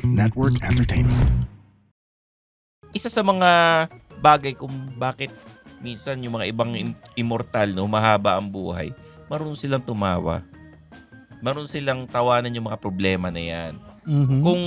Network Entertainment. Isa sa mga bagay kung bakit minsan yung mga ibang immortal, no, mahaba ang buhay, marunong silang tumawa. Marunong silang tawanan yung mga problema na yan. Mm-hmm. Kung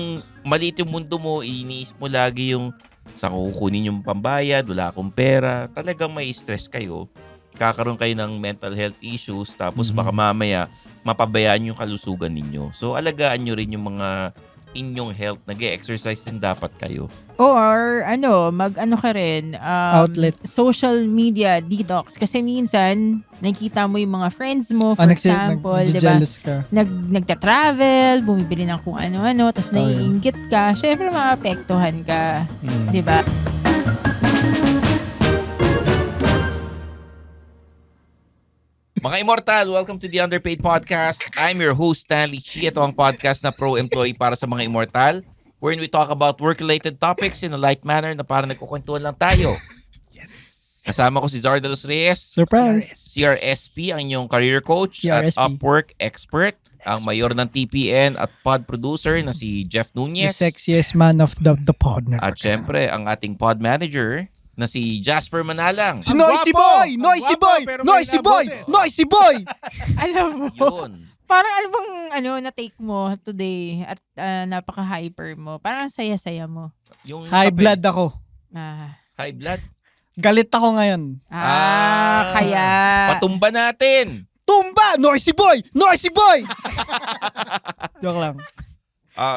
maliit yung mundo mo, iniisip mo lagi yung saan ko kukunin yung pambayad, wala akong pera, talagang may stress kayo. Kakaroon kayo ng mental health issues, tapos baka mamaya mapabayaan yung kalusugan ninyo. So alagaan nyo rin yung mga inyong health, nag-exercise din dapat kayo. Or mag-ano ka rin, Outlet. social media detox. Kasi minsan, nakikita mo yung mga friends mo, for example, di ba? Jealous ka. Nagta-travel, bumibili ng kung ano-ano, tapos naiinggit ka. Syempre, maapektuhan ka. Di ba? Mga Immortal, welcome to the Underpaid Podcast. I'm your host, Stanley Chi. Ito ang podcast na pro-employee para sa mga Immortal, wherein we talk about work-related topics in a light manner na parang nagkukwentuhan lang tayo. Yes. Kasama ko si Zardalos Reyes. Surprise! CRSP, ang inyong career coach at CRSP. Upwork expert. Ang mayor ng TPN at pod producer na si Jeff The Nunez. sexiest man of the pod network. At syempre, ang ating pod manager na si Jasper Manalang. Si Noisy Boy! Noisy Boy! Noisy Boy! Noisy Boy! Alam mo, Yun. parang ano bang na-take mo today at napaka-hyper mo. Parang ang saya-saya mo. Yung High kape. blood ako. High blood. Galit ako ngayon. Kaya. Patumba natin. Tumba! Noisy Boy! Noisy Boy! Joke lang.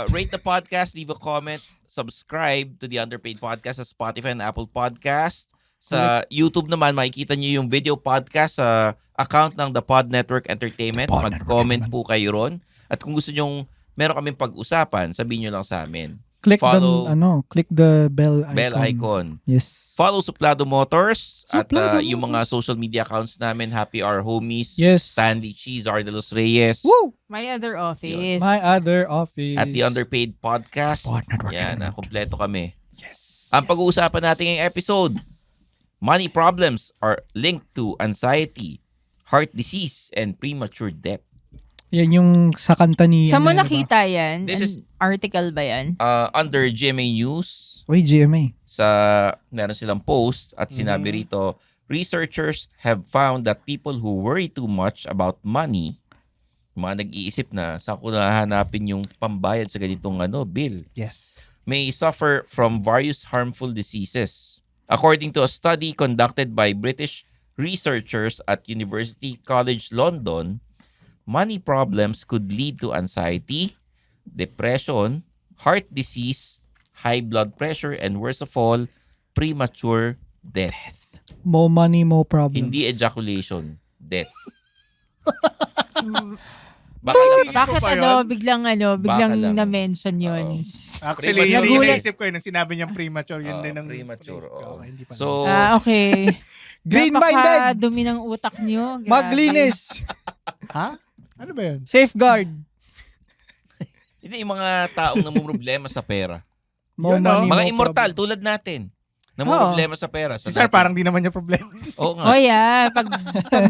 Rate the podcast, leave a comment, subscribe to the Underpaid Podcast sa Spotify and Apple Podcast. Sa YouTube naman, makikita nyo yung video podcast sa account ng The Pod Network Entertainment. Pod Mag-comment Network po kayo ron. At kung gusto nyong meron kaming pag-usapan, sabihin nyo lang sa amin. Click Follow- click the bell icon. Bell icon. Yes. Follow Suplado Motors Suplado at yung mga social media accounts namin, Happy Hour Homies, Yes. Stanley Cheese, Ardelos Reyes, Woo! My other office. My other office. at the Underpaid Podcast. Pod Network Yan, Entertainment. kompleto kami. Yes. Ang pag-uusapan natin ngayong episode, money problems are linked to anxiety, heart disease, and premature death. Yan yung sa kanta ni... Saan mo ano ba? nakita yan? This is- Article ba yan? Under GMA News, Uy, GMA. meron silang post at sinabi rito, researchers have found that people who worry too much about money, mga nag-iisip na saan ko nahanapin yung pambayad sa ganitong bill, Yes. may suffer from various harmful diseases. According to a study conducted by British researchers at University College London, money problems could lead to anxiety, depression, heart disease, high blood pressure, and worst of all, premature death. More money, more problems. Hindi ejaculation, death. Bakit pa yun? biglang Baka lang. na-mention yun? Actually, Premature. yun yung Nagulat. iniisip ko yun. Nang sinabi niyang premature, yun din ang... premature, oo. Okay, hindi pa. So, Okay. Green-minded! Dumi ng utak niyo. Grabe. Maglinis! Ha? Ano ba yun? Safeguard! hindi yung mga taong namumroblema sa pera. More Yun, no? money, Mga more immortal, problems. tulad natin. Namumroblema sa pera. Si Sir, parang di naman niya problema. Oo nga. Oh yeah, pag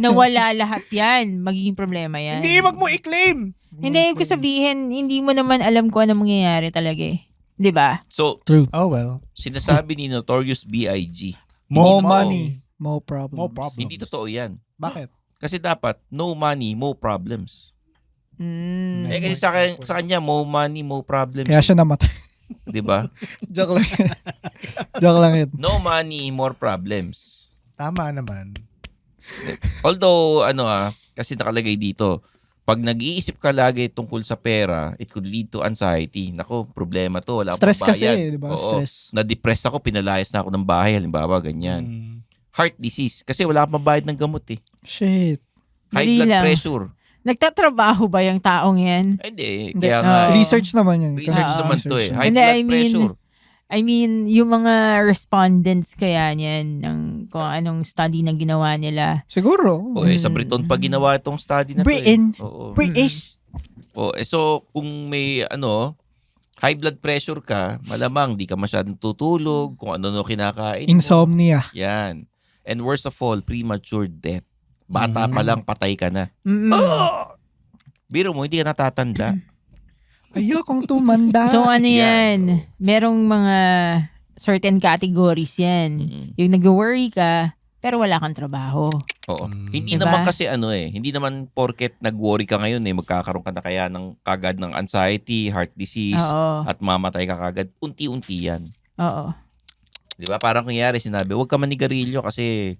nawala lahat yan, magiging problema yan. Hindi, wag mo i-claim. Hindi, ko sabihin, hindi mo naman alam kung ano mangyayari talaga eh. Di ba? So, True. Oh, well. sinasabi ni Notorious B.I.G. More Hindi money, more problems. More problems. Hindi totoo yan. Bakit? Kasi dapat, no money, no problems. Mm. Kasi sa kanya, more money, more problems. Kaya siya namatay. Di ba? Joke lang. Joke lang yun. No money, more problems. Tama naman. Although, kasi nakalagay dito, pag nag-iisip ka lagi tungkol sa pera, it could lead to anxiety. Nako, problema to. Wala akong Stress kasi, pambayad. di ba? Oo. Stress. Na-depress ako, pinalayas na ako ng bahay. Halimbawa, ganyan. Heart disease. Kasi wala akong mabayad ng gamot eh. Shit. High Dali blood lang. pressure. Nagtatrabaho ba yung taong yan? Hindi. Hindi, Kaya nga, research naman yun. research Oo. naman to eh. High Hindi, blood I mean, pressure. I mean, yung mga respondents kaya niyan ng kung anong study na ginawa nila. Siguro. O sa Briton pa ginawa itong study na to Britain. eh. Oo. British. So kung may high blood pressure ka, malamang di ka masyadong tutulog, kung ano kinakain mo. Insomnia. Yan. And worst of all, premature death. Bata pa lang, patay ka na. Mm-mm. Biro mo, hindi ka natatanda. Ayokong tumanda. So ano Yan. yan, merong mga certain categories yan. Mm. Yung nag-worry ka, pero wala kang trabaho. Oo. Hindi Diba? naman kasi hindi naman porket nag-worry ka ngayon magkakaroon ka na kaya ng kagad ng anxiety, heart disease, Oo. at mamatay ka kagad. Unti-unti yan. Oo. Di ba? Parang kunyari sinabi, huwag ka manigarilyo kasi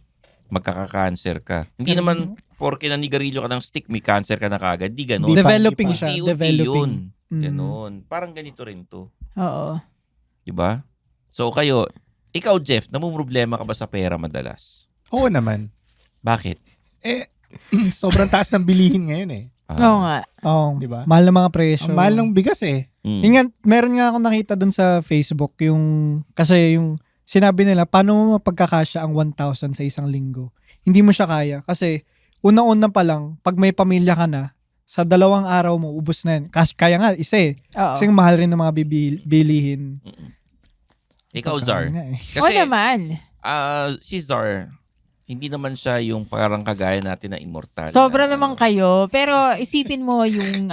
magkaka-cancer ka. Hindi naman porke nanigarilyo ka ng stick, may cancer ka na kagad. Di ganun. Developing Di pa. siya. Unti-unti Developing. yun. Ganon. Parang ganito rin to. Oo. Di ba? So kayo, ikaw Jeff, namumroblema ka ba sa pera madalas? Oo naman. Bakit? Sobrang taas ng bilihin ngayon eh. Oo nga. Oo. Di ba? Mahal na mga presyo. Ang mahal ng bigas eh. Mm. Yung nga, meron nga akong nakita dun sa Facebook, kasi yung sinabi nila, paano mo mapagkakasya ang 1,000 sa isang linggo? Hindi mo siya kaya. Kasi, unang-una pa lang, pag may pamilya ka na, sa 2 araw mo, ubos na yan. Kaya nga, isa eh. Oo. Kasi mahal rin ng mga bilihin. Ikaw Zar. Nga eh. Oo Kasi naman. si Zar, hindi naman siya yung parang kagaya natin na immortal. Sobra na, naman kayo. Pero isipin mo yung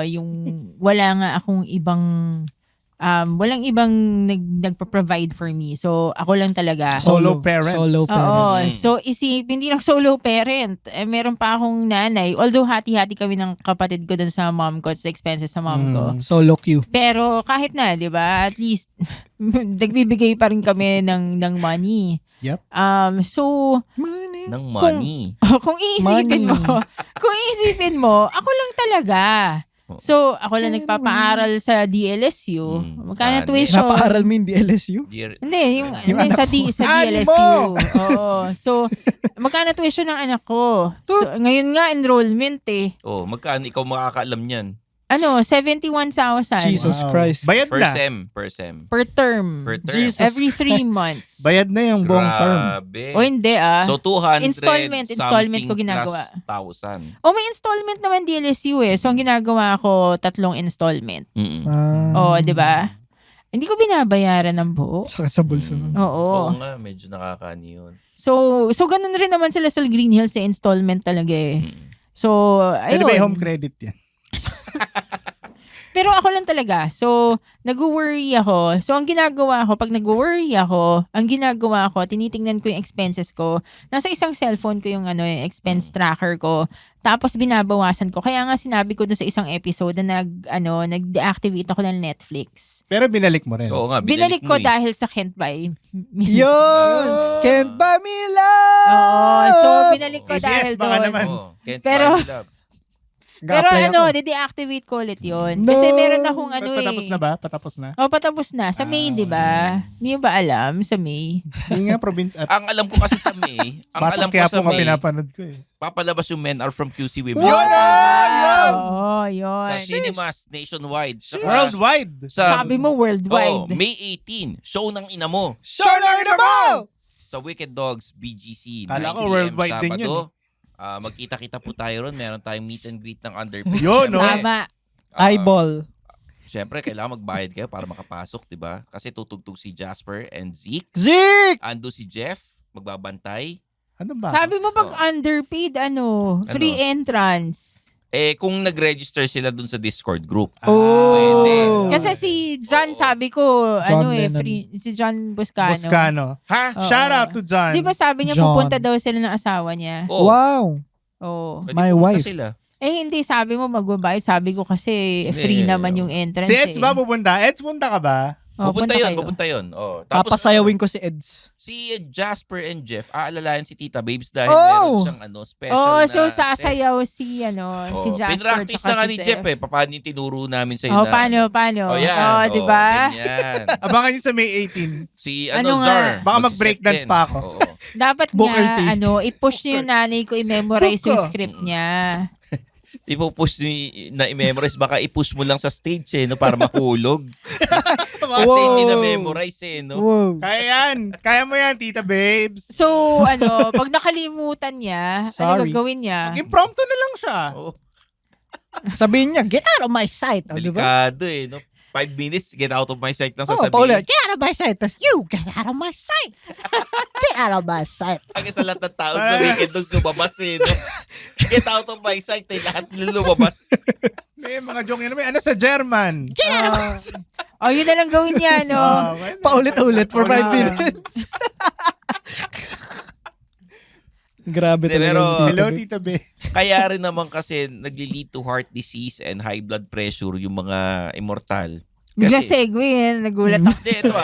yung wala nga akong ibang walang ibang nagpa-provide for me. So ako lang talaga. Solo parent. Solo parent. Oo. Mm. So hindi lang solo parent. Meron pa akong nanay. Although hati-hati kami ng kapatid ko dun sa mom ko, sa expenses sa mom ko. Solo queue. Pero kahit na, 'di ba? At least nagbibigay pa rin kami ng money. Yep. So Money. ng money. kung iisipin mo, ako lang talaga. So, ako lang nagpapaaral sa DLSU. Magkano Ano? tuition? Napaaral mo yung DLSU? Hindi, Yung hindi, anak sa Ani DLSU. mo! Oo. So, magkano tuition ng anak ko? So, ngayon nga, enrollment eh. Magkano ikaw makakaalam niyan? 71,000 Jesus Wow. Christ. Bayad Per na. sem. per term. Per term. Jesus. Every 3 months. Bayad na yung buong term. Grabe. O hindi So 200 Installment something ko ginagawa. plus 1,000. O may installment naman DLSU eh. So, ang ginagawa ko, 3 installment. Mm-mm. O, di ba? Hindi ko binabayaran ng buo. Sakit sa bulsa nun. Oo Oo. nga, medyo nakakani yun. So ganun rin naman sila sa Green Hills sa installment talaga eh. Mm. So, Pwede ayun. ba yung home credit yan? Pero ako lang talaga. So, nag-worry ako. So, ang ginagawa ko, pag nag-worry ako, tinitingnan ko yung expenses ko. Nasa isang cellphone ko yung yung expense tracker ko. Tapos, binabawasan ko. Kaya nga sinabi ko doon sa isang episode na nag-deactivate ako ng Netflix. Pero binalik mo rin. Oo nga, Binalik mo ko dahil sa Can't Buy. Yun! Can't buy me love! Oo. So, binalik ko ABS, dahil baka doon. naman. Can't Pero- buy me love. Pero Ga-apply ako. de-deactivate ko ulit yun. No! Kasi meron akong Patapos na ba? Patapos na? Patapos na. Sa May, di ba? Hindi mo ba alam? Sa May. Hindi nga, province at Ang alam ko kasi sa May, ang alam Batang ko kaya sa po nga May, pinapanood ko eh. papalabas yung Men Are From QC Women. Yun! Yun! Oo, Sa yun. cinemas nationwide. Saka Worldwide! sa Sabi mo worldwide. May 18, show ng ina mo. Show na ina mo! Sa Wicked Dogs, BGC. Kala 9 ko PM worldwide din yun Sabado. Magkita-kita po tayo ron. Meron tayong meet and greet ng Underpage. Yun, no? Tama. Eyeball. Siyempre, kailangan magbayad kayo para makapasok, di ba? Kasi tutugtog si Jasper and Zeke. Zeke! Ando si Jeff, magbabantay. Ano ba? Sabi mo pag underpaid, free entrance. Kung nag-register sila dun sa Discord group. Oh! pwede. Kasi si John, Oo. sabi ko, John Lennon. free, si John Buscano. Buscano. Ha? Oo. Shout out to John. Di ba sabi niya John. pupunta daw sila ng asawa niya? Oh, Wow! Oo. My wife. Sila. Hindi, sabi mo magbabayad. Sabi ko kasi free naman yung entrance. Si Eds ba pupunta? Eds, punta ka ba? Pupunta punta yun, kayo. pupunta yun. Oh. Tapos, Papasayawin ko si Eds. si Jasper and Jeff, aalalayan si Tita Babes dahil Oh! meron siyang special Oh, na so set. sasayaw si Oh, si Jasper pinractice tsaka na nga si ni Jeff paano yung tinuro namin sa'yo Oh, na. paano? Oh, yan. Oh, di ba? Ganyan. Abangan nyo sa May 18. Si Ano nga? Zar. Baka mag-breakdance magsiset pa din. ako. Oo. Dapat Booker T. nga, i-push niyo yung nanay ko, i-memorize yung Booker. script niya. Ipupush na i-memorize. Baka i-push mo lang sa stage para mahulog. Kasi Wow. hindi na-memorize no? Wow. Kaya yan. Kaya mo yan, Tita Babes. So, pag nakalimutan niya, ano Sorry. gagawin niya? Impromptu na lang siya. Oo. Sabihin niya, get out of my sight. Oh, diba? Delikado no? 5 minutes, get out of my sight lang Oh, sasabihin. paulit. Get out of my sight. Tapos, you get out of my sight. Get out of my sight. Ang sa lahat ng tao sa weekend dogs lumabas eh. No? Get out of my sight eh. Lahat nila lumabas. May mga joke yan. May ano sa German? Yun na lang gawin niya, no? Well, Paulit-ulit for 5 Paulit. minutes. Grabe Hindi, talaga. pero- yung Hello, Tita Tita Be. Kaya rin naman kasi nagli-lead to heart disease and high blood pressure yung mga immortal. Bigla Kasi, segue, nagulat ako. hindi, ito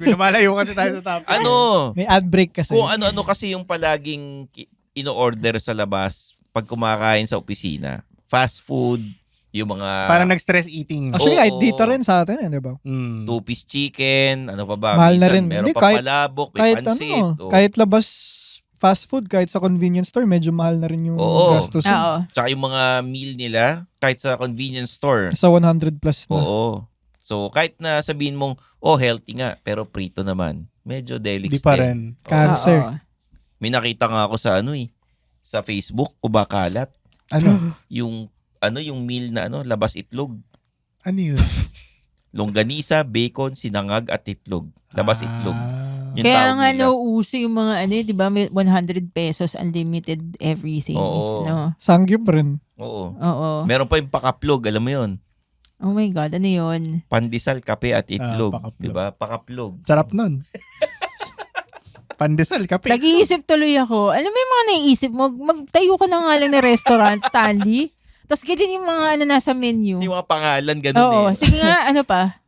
Lumalayo kasi tayo sa topic. ano, May ad break kasi. kung ano-ano kasi yung palaging ino-order sa labas pag kumakain sa opisina. Fast food, yung mga Parang nag-stress eating. Actually, Oo. kahit dito rin sa atin, di ba? Mm. two-piece chicken, ano pa ba? Mahal na Minsan rin. Meron Hindi, pa kahit- palabok, may Kahit pansit. ano, kahit labas fast food, kahit sa convenience store, medyo mahal na rin yung Oo. gastos. Oo. Tsaka yung mga meal nila, kahit sa convenience store. Sa 100 plus na. Oo. So, kahit na sabihin mong, healthy nga, pero prito naman. Medyo delix Di pa din. rin. Cancer. Oo. May nakita nga ako sa sa Facebook, kubakalat. Ano? Yung meal na labas itlog. Ano yun? Longganisa, bacon, sinangag at itlog. Labas itlog. Yung Kaya tawag nga nila. nauuso yung mga di ba, may 100 pesos unlimited everything. Oo. No? Sangyup rin. Oo. Oo. Meron pa yung pakaplog, alam mo yun? Oh my God, ano yun? Pandesal, kape at itlog. pakaplog. Diba? Pakaplog. Sarap nun. Pandesal, kape. Nag-iisip tuloy ako. Alam mo yung mga naiisip mo, magtayo ka na nga lang na restaurant, Stanley. Tapos ganyan yung mga nasa menu. Yung mga pangalan, ganun Oo, eh. sige nga, ano pa?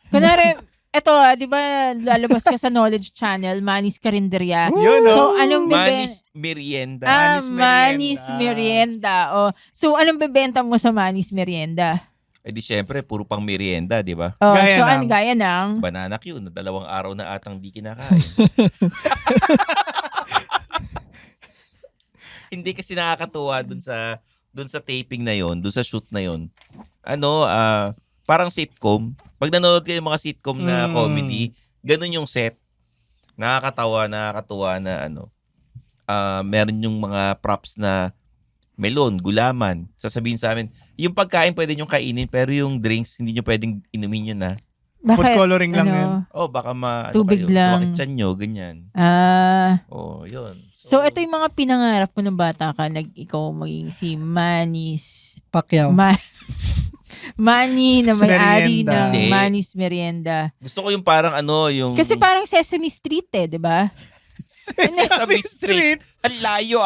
Kunwari, eto di ba, lalabas ka sa Knowledge Channel, Manis Karinderya. Yun, no? So, anong Manis merienda. Manis Merienda. Oh. So, anong bebenta mo sa Manis Merienda? Eh di syempre, puro pang merienda, di ba? Oh, Gaya so, ng- gaya ng? Banana Q, na 2 araw na atang di kinakain. Hindi kasi nakakatuwa dun sa taping na yon, dun sa shoot na yon. Parang sitcom. Pag nanonood kayo ng mga sitcom na comedy, ganun yung set. Nakakatuwa na meron yung mga props na melon, gulaman. Sasabihin sa amin, yung pagkain pwede nyo kainin, pero yung drinks, hindi nyo pwedeng inumin yun Food coloring lang yun. baka Tubig lang. sumakit tiyan nyo, ganyan. Yun. So, ito yung mga pinangarap mo ng bata ka, ikaw maging si Manis. Pacquiao. Manny na may-ari Merienda. ng Hindi. Manis Merienda. Gusto ko yung parang yung... Kasi parang Sesame Street di ba? Sesame Street. Ang layo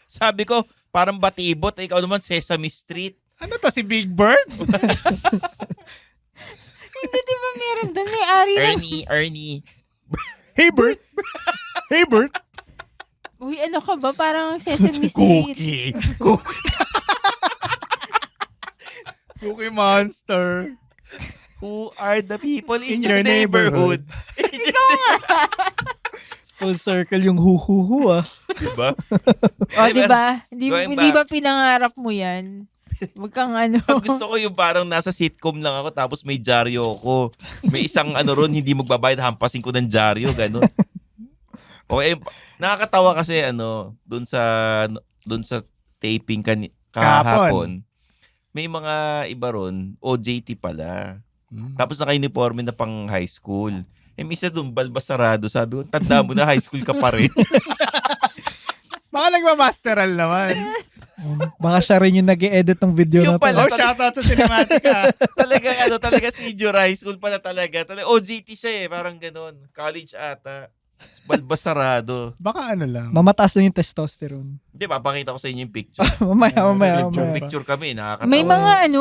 Sabi ko, parang batibot. Ikaw naman, Sesame Street. Ano to, si Big Bird? Hindi, di ba meron doon? May-ari ng... Ernie. Hey, Bert. Hey, Bert. Uy, ano ka ba? Parang Sesame Street. Cookie Monster. Who are the people in, In your your neighborhood? Full circle yung hu-hu-hu Diba? Di ba? Going Hindi ba back. pinangarap mo yan? Wag kang Ang gusto ko yung parang nasa sitcom lang ako tapos may dyaryo ako. May isang ron, hindi magbabayad, hampasin ko ng dyaryo, gano'n. Nakakatawa kasi doon sa taping kahapon. May mga iba ron, OJT pala. Tapos naka-uniforme na pang high school. Minsan doon, balbasarado. Sabi ko, tanda mo na, high school ka pa rin. Baka nagmamasteral naman. Baka siya rin yung nag-edit ng video Yung na to. pala. Oh, shoutout sa Cinematica. talaga senior high school pala talaga. OJT siya Parang gano'n. College ata. Balbasarado. Baka ano lang. Mamataas na yung testosterone. Hindi, papakita ko sa inyo yung picture. mamaya. Picture kami, nakakatawa.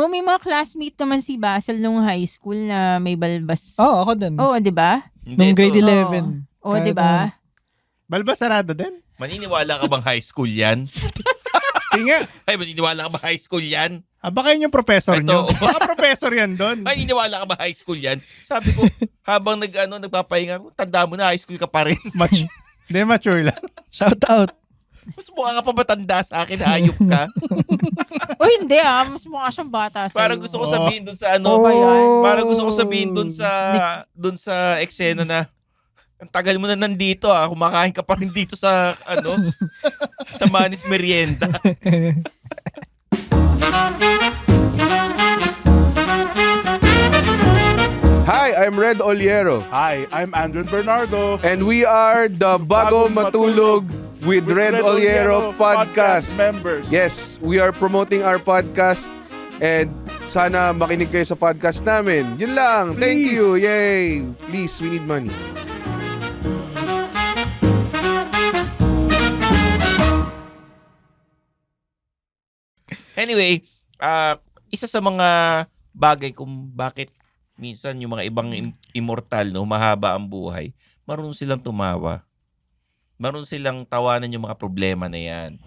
May mga classmate naman si Basil nung high school na may balbas. Oo, ako din. Oo, di ba? Hindi, Nung grade ito. 11. Oo, di ba? Balbasarado din. Maniniwala ka bang high school yan? Tinga. Ay, maniniwala ka ba high school yan? Baka yun yung professor Ito. nyo. Baka professor yan doon. Maniniwala ka ba high school yan? Sabi ko, habang nagpapahinga, tanda mo na, high school ka pa rin. Hindi, mature lang. Shout out. Mas mukha ka pa matanda sa akin, hayop ka. O hindi mas mukha siyang bata sa'yo. Parang gusto ko sabihin dun sa Ano ba yan? parang gusto ko sabihin dun sa eksena na, ang tagal mo na nandito kumakain ka pa rin dito sa sa Manis Merienda. Hi, I'm Red Oliero. Hi, I'm Andrew Bernardo. And we are the Bago Matulog with Red Oliero podcast. members. Yes, we are promoting our podcast and sana makinig kayo sa podcast namin. Yun lang. Thank Please. you. Yay. Please, we need money. Anyway, isa sa mga bagay kung bakit minsan yung mga ibang immortal, no, mahaba ang buhay, marunong silang tumawa. Marunong silang tawanan yung mga problema na yan.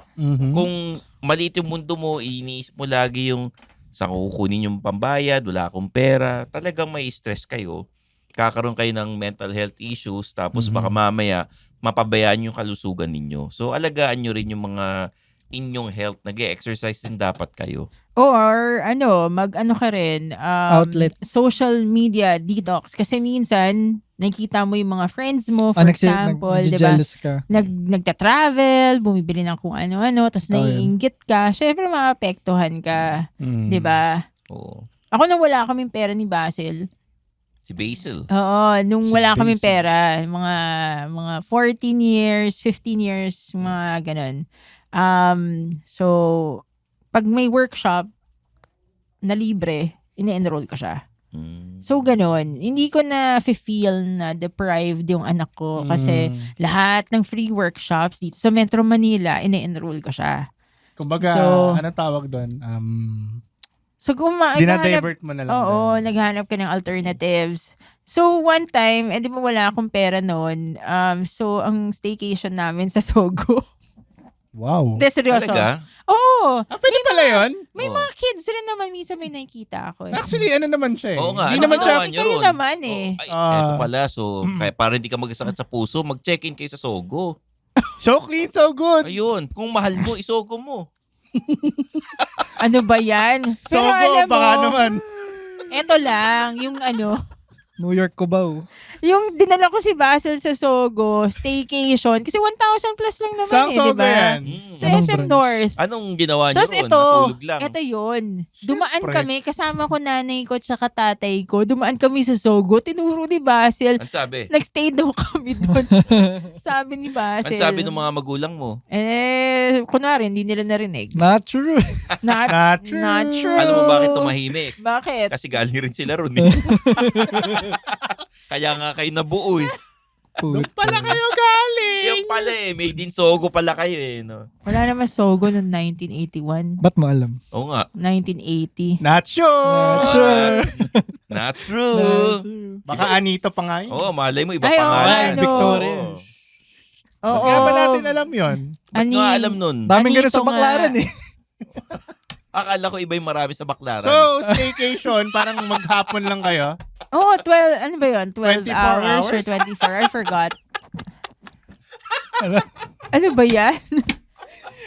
Kung maliit yung mundo mo, iniisip mo lagi yung saan ko kukunin yung pambayad, wala akong pera, talagang may stress kayo. Kakaroon kayo ng mental health issues, tapos baka mamaya mapabayaan yung kalusugan ninyo. So alagaan nyo rin yung mga inyong health, nag-exercise din dapat kayo. Or mag-ano ka rin, Outlet. social media detox. Kasi minsan, nakikita mo yung mga friends mo, for example, di ba? Jealous ka. Nagta-travel, bumibili ng kung ano-ano, tapos naiinggit ka. Syempre, maapektuhan ka. Di ba? Oo. Ako nung wala kaming pera ni Basil, Si Basil. oo, nung Si wala kaming Basil. pera, mga 14 years, 15 years, mga ganun. So, pag may workshop na libre, ini-enroll ko siya. So, ganun. Hindi ko na feel na deprived yung anak ko kasi lahat ng free workshops dito sa Metro Manila, ini-enroll ko siya. Kumbaga, So- ano tawag doon? So, kung Dinadivert mo na lang. oo, doon. naghanap ka ng alternatives. So, one time, di ba wala akong pera noon. So, ang staycation namin sa Sogo. Wow. Hindi, seryoso. Talaga? Oo. Pwede pala yun? May Oo. mga kids rin naman minsan may nakikita ako. Actually, ano naman siya eh. Oo nga. Hindi Ano naman siya. ginawa niyo Kayo ron? naman eh. Oh, ay, eto pala. So, kaya para hindi ka magkasakit sa puso, mag-check-in kayo sa Sogo. So clean, so good. Ayun. Kung mahal mo, isogo mo. Ano ba yan? Pero Sogo, alam mo, baka naman. eto lang, yung New York ko ba? Oh? yung dinala ko si Basil sa Sogo, staycation, kasi 1,000 plus lang naman Saan eh, di Sogo ba? yan? Sa Anong SM branch? North. Anong ginawa niyo Tapos ron? ito, Natulog lang. ito yun. Dumaan Siyempre. kami, kasama ko nanay ko tsaka tatay ko. Dumaan kami sa Sogo, tinuro ni Basil. Ano sabi? Nagstay daw kami doon. Sabi ni Basil. Ano sabi ng mga magulang mo? Kunwari, hindi nila narinig. Not true. Not, Not true. not true. Alam mo bakit tumahimik? Bakit? Kasi galing rin sila ron eh. Kaya nga kayo nabuo eh. Pala kayo galing. Yung pala eh, made in Sogo pala kayo eh. No? Wala naman Sogo noong 1981. Ba't mo alam? Oo nga. 1980. Not sure. Sure. Not true. Baka Anito pa nga yun. Oo, malay mo, iba Ay, oo, pangalan. ano. Victoria. Oo. Kaya ba natin alam yun? Ba't nga alam nun? Daming ganun sa Anito nga. Baclaran eh. Akala ko iba yung marami sa Baclaran. So, staycation, parang maghapon lang kayo? Oo, 12, ano ba yun? 12 24 hours or hours? 24? I forgot. Ano ba yan?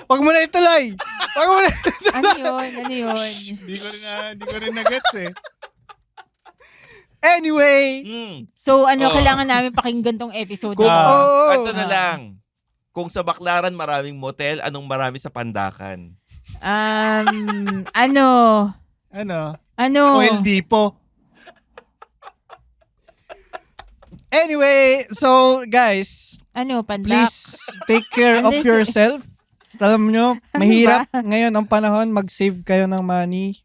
Wag mo na ituloy. Wag mo na. Ano yun? Ano yun? Hindi ko rin na-gets eh. Anyway. So, ano, Oo. kailangan namin pakinggan tong episode Kung, na to. ito na lang. Kung sa Baclaran maraming motel, anong marami sa Pandakan? Ano? Ano? Oil Depot. Anyway, so guys, Ano, pandak? please take care of Unless- yourself. Alam nyo, Ano mahirap ngayon ang panahon, mag-save kayo ng money.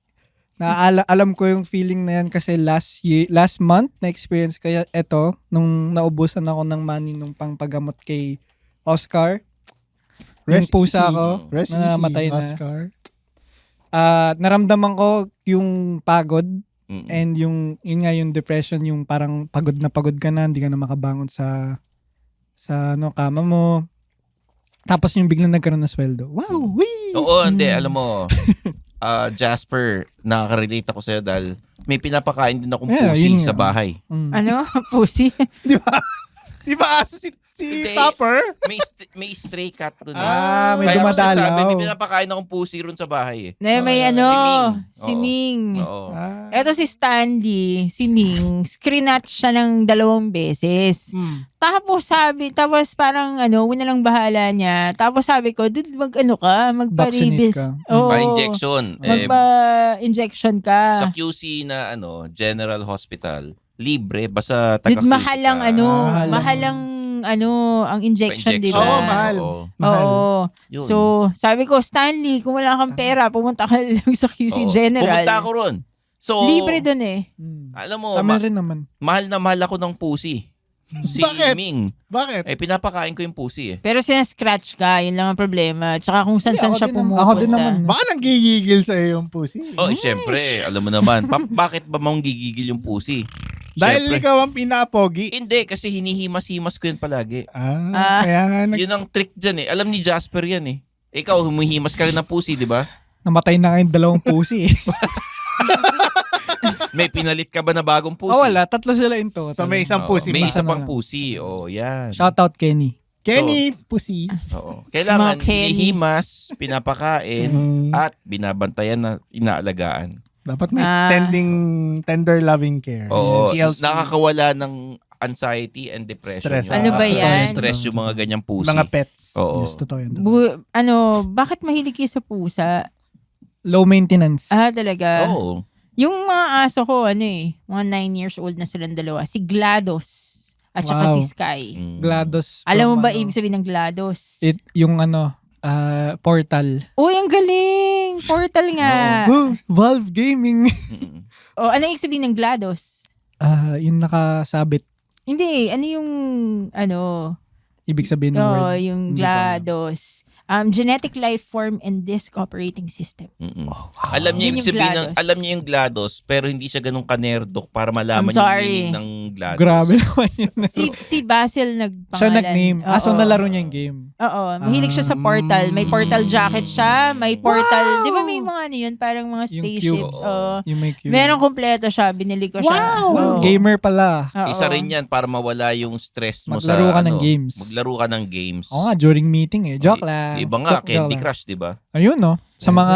Alam ko yung feeling na yan kasi last month na-experience kaya eto, nung naubusan ako ng money nung pangpagamot kay Oscar. Yung pusa ko, Rest namatay easy, na. Oscar. Naramdaman ko yung pagod Mm. and yun nga yung depression, yung parang pagod ka na, hindi ka na makabangon sa kama mo. Tapos yung biglang nagkaroon ng sweldo. Wow! Wee! Oo, hindi. Alam mo, Jasper, nakaka-relate ako sa'yo dahil may pinapakain din akong Yeah, pusi yun sa nga. bahay. Mm. Ano? Pusi? Di ba aso si Hindi. Topper? May stray cat doon. May Kaya ako dumadalaw. sasabi, may pinapakain akong pusi ron sa bahay eh. May ano, Si si Ming. Ming. Oo. Eto si Stanley, si Ming, screenshot siya ng 2 beses. Tapos parang winalang bahala niya. Tapos sabi ko, magpa-rabies. Vaccinate ka. Oo. Pa-injection. Magpa-injection ka. Sa QC na General Hospital, libre, basta Dude, taga-QC mahal ang ka. Mahal ang injection, di ba? Oo, mahal. Oo. Mahal. Oo. Yun. So, sabi ko, Stanley, kung wala kang pera, pumunta ka lang sa QC Oo. General. Pumunta ako ron. So, Libre dun eh. alam mo, Sa amin rin naman. mahal na mahal ako ng pusi. Si Bakit? Ming. Bakit? Pinapakain ko yung pusi eh. Pero sinascratch ka, yun lang ang problema. Tsaka kung saan-saan Ako siya din naman. pumupunta. Ako din naman. Baka nang gigigil sa'yo yung pussy. Oh, syempre, alam mo naman. Bakit ba mong gigigil yung pusi? Dahil Syempre. ikaw ang pinapogi. Hindi, kasi hinihimas-himas ko yun palagi. Kaya nga Yun ang trick dyan eh. Alam ni Jasper yan eh. Ikaw, humihimas ka rin ng pusi, di ba? Namatay na kayong dalawang pusi. May pinalit ka ba na bagong pusi? Wala. Tatlo sila in total. So may isang Oo, pusi may pa. isa Isa na pang lang. pusi. Oh, yan. Shoutout Kenny. Kenny, pussy. Oo. Kailangan Mga Kenny. hinihimas, pinapakain, at binabantayan na inaalagaan. Dapat may Ah. tender loving care. Oo. TLC. Nakakawala ng anxiety and depression. Stress. Ano ba yan? Stress yung mga ganyang pusi. Mga pets. Oo. Yes, totoo yun. Bakit mahilig kayo sa pusa? Low maintenance. Talaga? Oo. Yung mga aso ko, mga 9 years old na silang dalawa. Si GLaDOS at saka Wow. si Sky. Mm. GLaDOS. Alam mo from ba ano, ibig sabihin ng GLaDOS? yung Portal. Uy, ang galing! Portal nga. Valve Gaming. Mm. Ano ibig sabihin ng GLaDOS? Yung nakasabit. Hindi, ano yung, Ibig sabihin ng word. yung Hindi ko alam. GLaDOS. Genetic Life Form and Disk Operating System. Mm-mm. Alam niya Yun yung yung sabihin ng, GLaDOS. alam niya yung GLaDOS, pero hindi siya ganun kanerdok para malaman I'm yung sorry. meaning ng GLaDOS. Grabe naman yun. Si Basil nagpangalan. Siya nag-name. So Oo. nalaro niya yung game. Oo, mahilig siya sa Portal. May Portal jacket siya, may Portal. Di ba may mga yun, parang mga Yung spaceships. cube. Oo. Yung may cube. Meron kompleto siya, binili ko siya. Oo. Gamer pala. Oo. Isa rin yan para mawala yung stress mo Maglaro sa ka ng games. Maglaro ka ng games. Oo nga, during meeting Joke lang. Iba nga, Joke Candy lang. Crush, di ba? Ayun, no? Sa mga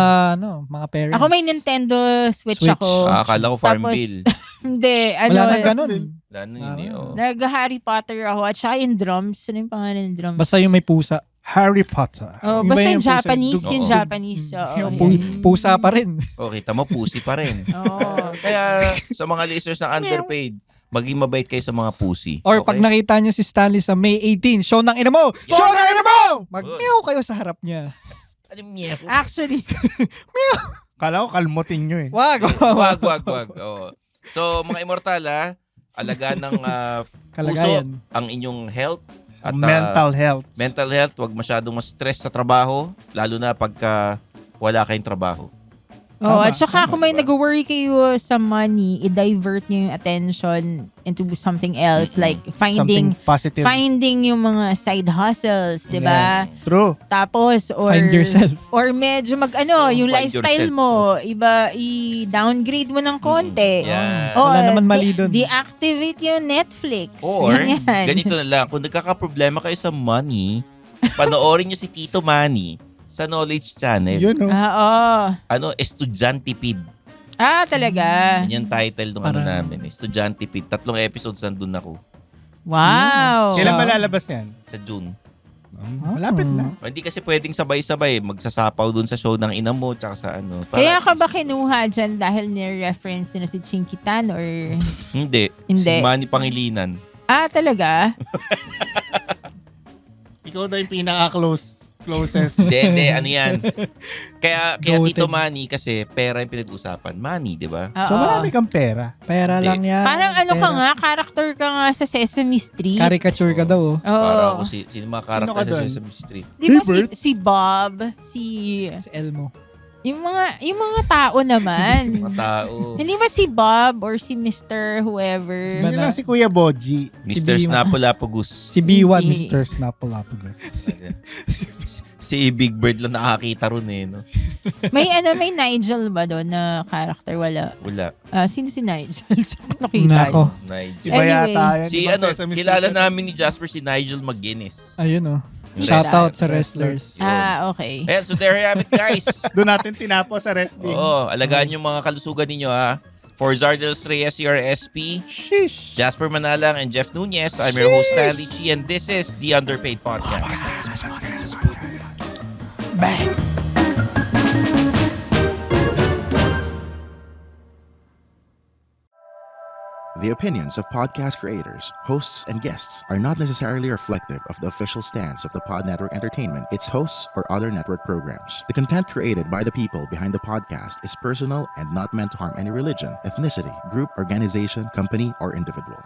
parents. Ako may Nintendo Switch, Switch. ako. Akala ko Farmville. Hindi, Wala na ganun. Wala na yun eh. oh. Nag-Harry Potter ako at saka yung drums. Ano yung pangalan ng drums? Basta yung may pusa. Harry Potter. Oh, Yung basta ba yung yung pusa? Japanese, Oo. yung Japanese. Oo, Yung yan. pusa pa rin. Oh, kita mo, pusi pa rin. Oo. Kaya sa mga listeners ng underpaid, maging mabait kayo sa mga pusi. Or pag nakita niyo si Stanley sa May 18, show ng ina mo! Yeah. Show ng ina mo! Mag-meow kayo sa harap niya. Ano niya? Actually, Kala ko kalmutin nyo eh. Wag! Wag. Oh. So, mga immortal, alaga ng Kalagayan. puso, ang inyong health. At Mental health. mental health, wag masyadong ma-stress sa trabaho, lalo na pagka wala kayong trabaho. at saka kung may nag-worry kayo sa money, i-divert niyo yung attention into something else, like Something positive. finding yung mga side hustles, 'di ba? True. Tapos Find yourself. Or medyo yung Find lifestyle yourself. mo, i-downgrade mo ng konti. Yan. O, Wala naman mali dun. Deactivate yung Netflix. Or, Yan. ganito na lang, kung nagkakaproblema kayo sa money, panoorin nyo si Tito Manny sa Knowledge Channel. Yun oh. Oo. Estudyantipid. Talaga. Yan yung title ng Parang- namin. Estudyantipid. 3 episodes nandun ako Wow. Kailan malalabas yan? sa June. Malapit na. Hindi kasi pwedeng sabay-sabay. Magsasapaw dun sa show ng ina mo tsaka sa ano. Kaya ka ba kinuha dyan dahil ni-reference na si Chinkitan or... Hindi. Hindi. Si Manny Pangilinan. Talaga? Ikaw na yung pinaka-closest. Hindi. Ano yan? Kaya Goated. Tito Manny kasi pera yung pinag-usapan. Money, di ba? Oo. So marami kang pera. Pera Hindi. lang yan. Parang ano ka Pera. nga, character ka nga sa Sesame Street. Caricature ka daw. Oo. Para ako sino mga Sino karakter ka sa dun? Sesame Street. Di ba Hey, Bert. si Bob, Si Elmo. yung mga tao naman. Mga tao. Hindi ba si Bob or si Mr. whoever? Si Yun lang si Kuya Boji. Mr. Si Snapulapugus. Si B1. Hindi. Mr. Snapolapagos. Si Big Bird lang nakakita ron eh. No? May Nigel ba doon na character? Wala. Wala. Sino si Nigel? Saan ko nakita Nako. yun? Nigel. Iba Anyway. yata yan. Si Ibang ano, Sesame kilala Street. namin ni Jasper si Nigel McGuinness. Ayun Yung Shoutout sa wrestlers. wrestlers. Okay. Ayan, so there you have it guys. Doon natin tinapo sa wrestling. Oo, alagaan yung mga kalusugan ninyo ha. For Zardels Reyes, CRSP, Sheesh. Jasper Manalang, and Jeff Nunez, I'm your host Stanley Chi, and this is The Underpaid Podcast. Bang! The opinions of podcast creators, hosts, and guests are not necessarily reflective of the official stance of the Pod Network Entertainment, its hosts, or other network programs. The content created by the people behind the podcast is personal and not meant to harm any religion, ethnicity, group, organization, company, or individual.